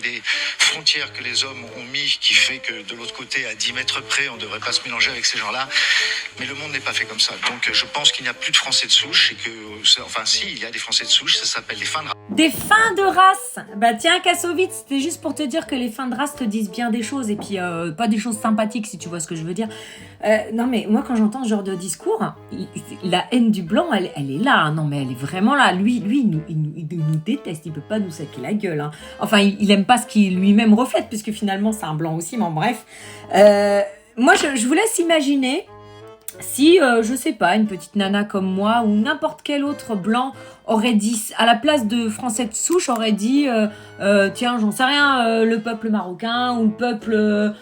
des frontières que les hommes ont mis qui fait que de l'autre côté, à 10 mètres près, on ne devrait pas se mélanger avec ces gens-là. Mais le monde n'est pas fait comme ça. Donc je pense qu'il n'y a plus de Français de souche et que, enfin si, il y a des Français de souche, ça s'appelle les fins de race. Des fins de race. Bah tiens, Kassovitz, c'était juste pour te dire que les fins de race te disent bien des choses et puis pas des choses sympathiques si tu vois ce que je veux dire. Non mais moi quand j'entends ce genre de discours, la haine du blanc, elle est là. Hein. Non mais elle est vraiment là. Lui il nous déteste, il peut pas nous saquer la gueule. Hein. Enfin, il aime pas ce qu'il lui-même reflète puisque finalement c'est un blanc aussi, mais bref. Moi je vous laisse imaginer si, je sais pas, une petite nana comme moi ou n'importe quel autre blanc aurait dit, à la place de français de souche, aurait dit, tiens, j'en sais rien, le peuple marocain ou le peuple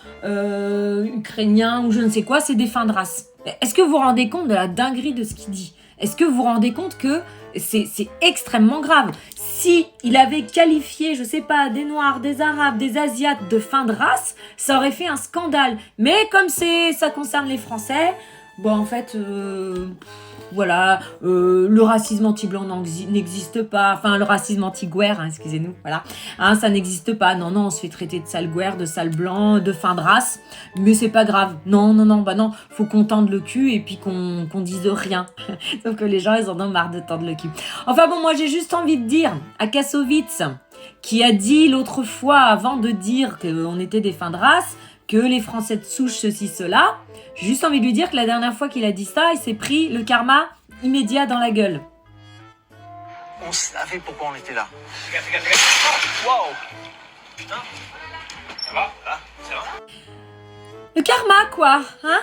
ukrainien ou je ne sais quoi, c'est des fins de race. Est-ce que vous vous rendez compte de la dinguerie de ce qu'il dit ? Est-ce que vous vous rendez compte que c'est extrêmement grave ? Si il avait qualifié, je sais pas, des Noirs, des Arabes, des Asiates de fin de race, ça aurait fait un scandale. Mais comme ça concerne les Français, bon, en fait, voilà, le racisme anti-blanc n'existe pas. Enfin, le racisme anti-guerre, hein, excusez-nous, voilà. Hein, ça n'existe pas. Non, on se fait traiter de sale guerre, de sale blanc, de fin de race. Mais c'est pas grave. Non, bah non, faut qu'on tende le cul et puis qu'on dise rien. Sauf que les gens, ils en ont marre de tendre le cul. Enfin bon, moi, j'ai juste envie de dire à Kassovitz, qui a dit l'autre fois, avant de dire qu'on était des fins de race, que les Français de souche, ceci, cela. J'ai juste envie de lui dire que la dernière fois qu'il a dit ça, il s'est pris le karma immédiat dans la gueule. On savait pourquoi on était là. Fais gaffe. Waouh. Putain. Ça va ? Là, ça va ? Le karma, quoi, hein ?